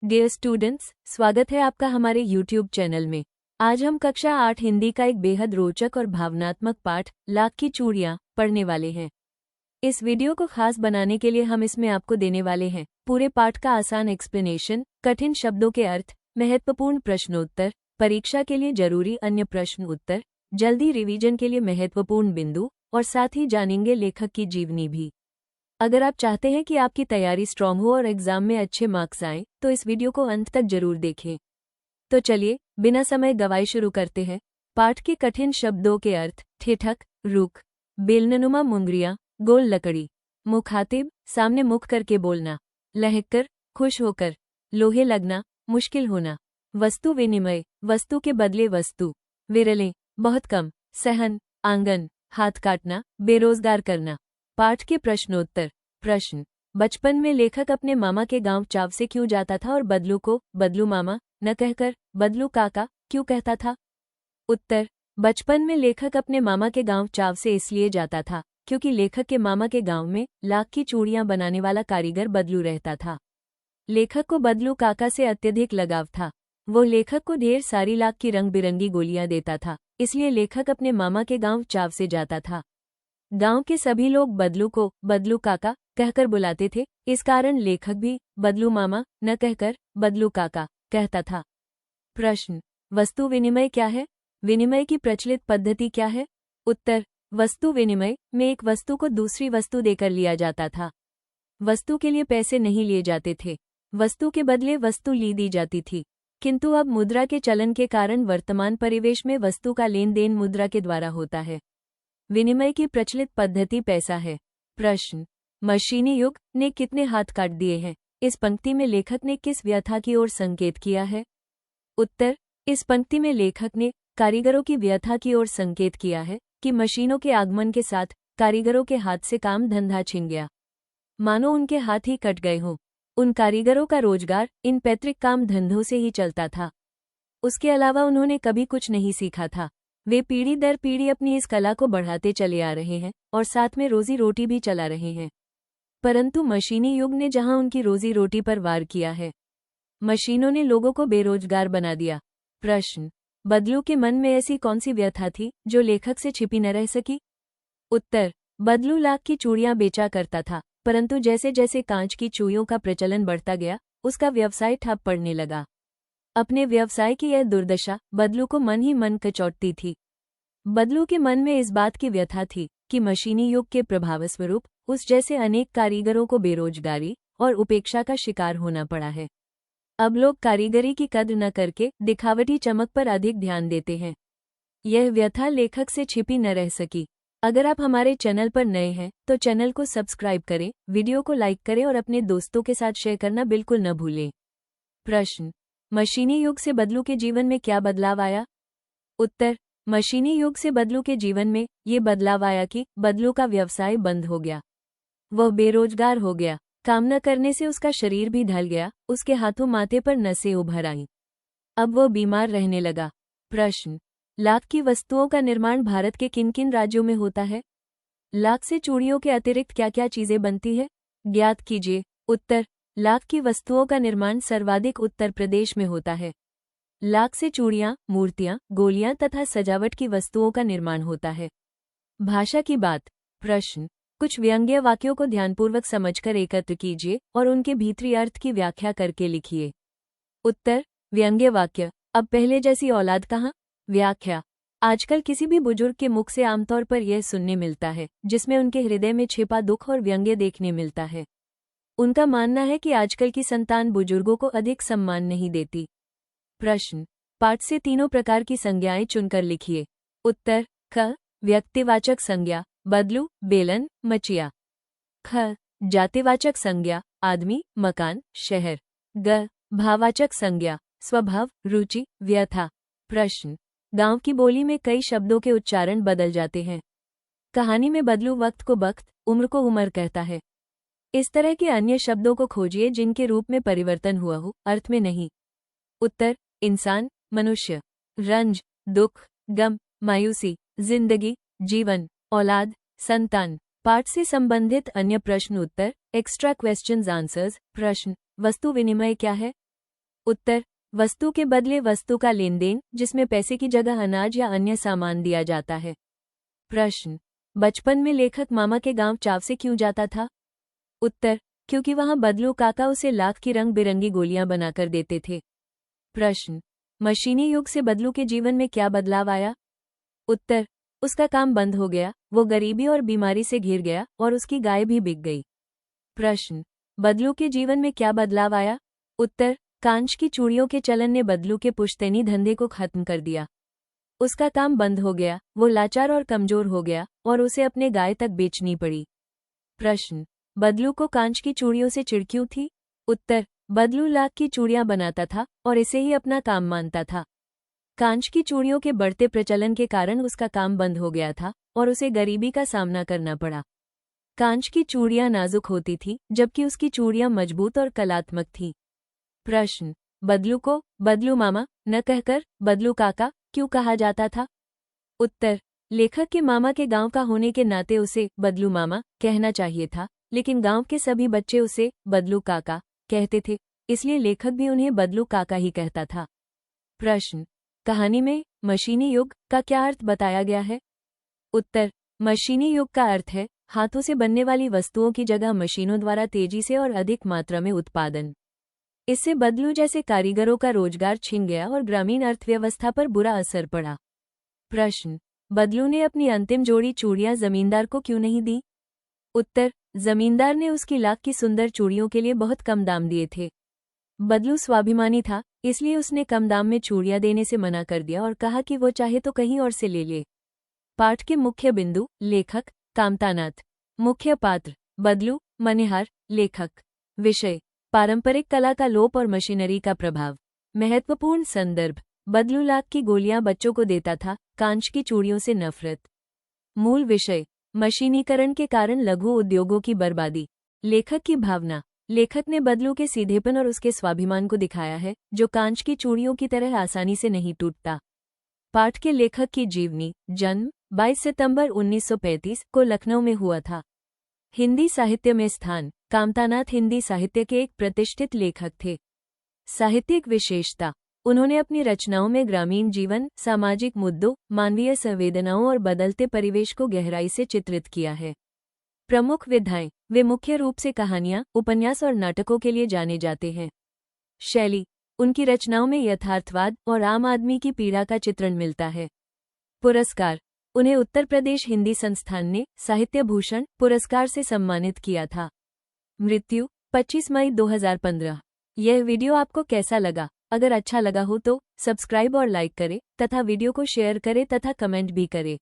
Dear students, स्वागत है आपका हमारे YouTube चैनल में। आज हम कक्षा 8 हिंदी का एक बेहद रोचक और भावनात्मक पाठ लाख की चूड़ियां पढ़ने वाले हैं। इस वीडियो को खास बनाने के लिए हम इसमें आपको देने वाले हैं पूरे पाठ का आसान एक्सप्लेनेशन, कठिन शब्दों के अर्थ, महत्वपूर्ण प्रश्नोत्तर, परीक्षा के लिए जरूरी अन्य प्रश्न उत्तर, जल्दी रिवीजन के लिए महत्वपूर्ण बिंदु और साथ ही जानेंगे लेखक की जीवनी भी। अगर आप चाहते हैं कि आपकी तैयारी स्ट्रॉन्ग हो और एग्जाम में अच्छे मार्क्स आएं, तो इस वीडियो को अंत तक जरूर देखें। तो चलिए बिना समय गवाए शुरू करते हैं। पाठ के कठिन शब्दों के अर्थ: ठिठक, रुख, बेलनुमा मुंगरियां, गोल लकड़ी, मुखातिब, सामने मुख करके बोलना, लहकर, खुश होकर, लोहे लगना, मुश्किल होना, वस्तु विनिमय, वस्तु के बदले वस्तु, विरले, बहुत कम, सहन, आंगन, हाथ काटना, बेरोजगार करना। पाठ के प्रश्नोत्तर। प्रश्न: बचपन में लेखक अपने मामा के गांव चाव से क्यों जाता था और बदलू को बदलू मामा न कहकर बदलू काका क्यों कहता था? उत्तर: बचपन में लेखक अपने मामा के गांव चाव से इसलिए जाता था क्योंकि लेखक के मामा के गांव में लाख की चूड़ियां बनाने वाला कारीगर बदलू रहता था। लेखक को बदलू काका से अत्यधिक लगाव था। वो लेखक को ढेर सारी लाख की रंग बिरंगी गोलियां देता था, इसलिए लेखक अपने मामा के गांव चाव से जाता था। गांव के सभी लोग बदलू को बदलू काका कहकर बुलाते थे, इस कारण लेखक भी बदलू मामा न कहकर बदलू काका कहता था। प्रश्न: वस्तु विनिमय क्या है? विनिमय की प्रचलित पद्धति क्या है? उत्तर: वस्तु विनिमय में एक वस्तु को दूसरी वस्तु देकर लिया जाता था। वस्तु के लिए पैसे नहीं लिए जाते थे, वस्तु के बदले वस्तु ली दी जाती थी। किंतु अब मुद्रा के चलन के कारण वर्तमान परिवेश में वस्तु का लेन देन मुद्रा के द्वारा होता है। विनिमय की प्रचलित पद्धति पैसा है। प्रश्न: मशीनी युग ने कितने हाथ काट दिए हैं? इस पंक्ति में लेखक ने किस व्यथा की ओर संकेत किया है? उत्तर: इस पंक्ति में लेखक ने कारीगरों की व्यथा की ओर संकेत किया है कि मशीनों के आगमन के साथ कारीगरों के हाथ से काम धंधा छिन गया, मानो उनके हाथ ही कट गए हों। उन कारीगरों का रोजगार इन पैतृक काम धंधों से ही चलता था। उसके अलावा उन्होंने कभी कुछ नहीं सीखा था। वे पीढ़ी दर पीढ़ी अपनी इस कला को बढ़ाते चले आ रहे हैं और साथ में रोजी रोटी भी चला रहे हैं। परंतु मशीनी युग ने जहां उनकी रोजी रोटी पर वार किया है, मशीनों ने लोगों को बेरोजगार बना दिया। प्रश्न: बदलू के मन में ऐसी कौन सी व्यथा थी जो लेखक से छिपी न रह सकी? उत्तर: बदलू लाख की चूड़ियां बेचा करता था, परंतु जैसे जैसे कांच की चूड़ियों का प्रचलन बढ़ता गया, उसका व्यवसाय ठप पड़ने लगा। अपने व्यवसाय की यह दुर्दशा बदलू को मन ही मन कचौटती थी। बदलू के मन में इस बात की व्यथा थी कि मशीनी युग के प्रभावस्वरूप उस जैसे अनेक कारीगरों को बेरोजगारी और उपेक्षा का शिकार होना पड़ा है। अब लोग कारीगरी की कद्र न करके दिखावटी चमक पर अधिक ध्यान देते हैं। यह व्यथा लेखक से छिपी न रह सकी। अगर आप हमारे चैनल पर नए हैं तो चैनल को सब्सक्राइब करें, वीडियो को लाइक करें और अपने दोस्तों के साथ शेयर करना बिल्कुल न भूलें। प्रश्न: मशीनी युग से बदलू के जीवन में क्या बदलाव आया? उत्तर: मशीनी युग से बदलू के जीवन में ये बदलाव आया कि बदलू का व्यवसाय बंद हो गया। वह बेरोजगार हो गया। काम न करने से उसका शरीर भी ढल गया, उसके हाथों माथे पर नसें उभर आईं। अब वह बीमार रहने लगा। प्रश्न: लाख की वस्तुओं का निर्माण भारत के किन किन राज्यों में होता है? लाख से चूड़ियों के अतिरिक्त क्या क्या चीजें बनती है? ज्ञात कीजिए। उत्तर: लाख की वस्तुओं का निर्माण सर्वाधिक उत्तर प्रदेश में होता है। लाख से चूड़ियां, मूर्तियां, गोलियां तथा सजावट की वस्तुओं का निर्माण होता है। भाषा की बात। प्रश्न: कुछ व्यंग्य वाक्यों को ध्यानपूर्वक समझकर एकत्र कीजिए और उनके भीतरी अर्थ की व्याख्या करके लिखिए। उत्तर: व्यंग्य वाक्य: अब पहले जैसी औलाद कहाँ? व्याख्या: आजकल किसी भी बुजुर्ग के मुख से आमतौर पर यह सुनने मिलता है, जिसमें उनके हृदय में छिपा दुख और व्यंग्य देखने मिलता है। उनका मानना है कि आजकल की संतान बुजुर्गों को अधिक सम्मान नहीं देती। प्रश्न: पाठ से तीनों प्रकार की संज्ञाएं चुनकर लिखिए। उत्तर: क व्यक्तिवाचक संज्ञा बदलू, बेलन, मचिया। ख जातिवाचक संज्ञा आदमी, मकान, शहर। ग भाववाचक संज्ञा स्वभाव, रुचि, व्यथा। प्रश्न: गांव की बोली में कई शब्दों के उच्चारण बदल जाते हैं। कहानी में बदलू वक्त को बख्त, उम्र को उमर कहता है। इस तरह के अन्य शब्दों को खोजिए जिनके रूप में परिवर्तन हुआ हो, अर्थ में नहीं। उत्तर: इंसान, मनुष्य। रंज, दुख, गम, मायूसी, जिंदगी, जीवन, औलाद, संतान। पाठ से संबंधित अन्य प्रश्न उत्तर, एक्स्ट्रा क्वेश्चंस आंसर्स। प्रश्न: वस्तु विनिमय क्या है? उत्तर, वस्तु के बदले वस्तु का लेन देन, जिसमें पैसे की जगह अनाज या अन्य सामान दिया जाता है। प्रश्न, बचपन में लेखक मामा के गांव चाव से क्यों जाता था? उत्तर, क्योंकि वहां बदलू काका उसे लाख की रंग बिरंगी गोलियां बनाकर देते थे। प्रश्न, मशीनी युग से बदलू के जीवन में क्या बदलाव आया? उत्तर, उसका काम बंद हो गया, वो गरीबी और बीमारी से घिर गया और उसकी गाय भी बिक गई। प्रश्न, बदलू के जीवन में क्या बदलाव आया? उत्तर, कांच की चूड़ियों के चलन ने बदलू के पुश्तैनी धंधे को खत्म कर दिया। उसका काम बंद हो गया, वो लाचार और कमजोर हो गया और उसे अपने गाय तक बेचनी पड़ी। प्रश्न, बदलू को कांच की चूड़ियों से चिढ़ क्यों थी? उत्तर, बदलू लाख की चूड़ियां बनाता था और इसे ही अपना काम मानता था। कांच की चूड़ियों के बढ़ते प्रचलन के कारण उसका काम बंद हो गया था और उसे गरीबी का सामना करना पड़ा। कांच की चूड़ियां नाजुक होती थी, जबकि उसकी चूड़ियां मजबूत और कलात्मक थीं। प्रश्न, बदलू को बदलू मामा न कहकर बदलू काका क्यों कहा जाता था? उत्तर, लेखक के मामा के गांव का होने के नाते उसे बदलू मामा कहना चाहिए था, लेकिन गांव के सभी बच्चे उसे बदलू काका कहते थे, इसलिए लेखक भी उन्हें बदलू काका ही कहता था। प्रश्न, कहानी में मशीनी युग का क्या अर्थ बताया गया है? उत्तर, मशीनी युग का अर्थ है हाथों से बनने वाली वस्तुओं की जगह मशीनों द्वारा तेजी से और अधिक मात्रा में उत्पादन। इससे बदलू जैसे कारीगरों का रोजगार छिन गया और ग्रामीण अर्थव्यवस्था पर बुरा असर पड़ा। प्रश्न, बदलू ने अपनी अंतिम जोड़ी चूड़ियां जमींदार को क्यों नहीं दी? उत्तर, जमींदार ने उसकी लाख की सुंदर चूड़ियों के लिए बहुत कम दाम दिए थे। बदलू स्वाभिमानी था, इसलिए उसने कम दाम में चूड़ियां देने से मना कर दिया और कहा कि वो चाहे तो कहीं और से ले ले। पाठ के मुख्य बिंदु, लेखक कामतानाथ। मुख्य पात्र, बदलू मनिहार, लेखक। विषय, पारंपरिक कला का लोप और मशीनरी का प्रभाव। महत्वपूर्ण संदर्भ, बदलू लाख की गोलियां बच्चों को देता था, कांच की चूड़ियों से नफरत। मूल विषय, मशीनीकरण के कारण लघु उद्योगों की बर्बादी। लेखक की भावना, लेखक ने बदलू के सीधेपन और उसके स्वाभिमान को दिखाया है, जो कांच की चूड़ियों की तरह आसानी से नहीं टूटता। पाठ के लेखक की जीवनी, जन्म 22 सितंबर 1935 को लखनऊ में हुआ था। हिंदी साहित्य में स्थान, कामतानाथ हिंदी साहित्य के एक प्रतिष्ठित लेखक थे। साहित्यिक विशेषता, उन्होंने अपनी रचनाओं में ग्रामीण जीवन, सामाजिक मुद्दों, मानवीय संवेदनाओं और बदलते परिवेश को गहराई से चित्रित किया है। प्रमुख विधाएं, वे मुख्य रूप से कहानियां, उपन्यास और नाटकों के लिए जाने जाते हैं। शैली, उनकी रचनाओं में यथार्थवाद और आम आदमी की पीड़ा का चित्रण मिलता है। पुरस्कार, उन्हें उत्तर प्रदेश हिंदी संस्थान ने साहित्य भूषण पुरस्कार से सम्मानित किया था। मृत्यु 25 मई 2015। यह वीडियो आपको कैसा लगा? अगर अच्छा लगा हो तो सब्सक्राइब और लाइक करें तथा वीडियो को शेयर करें तथा कमेंट भी करें।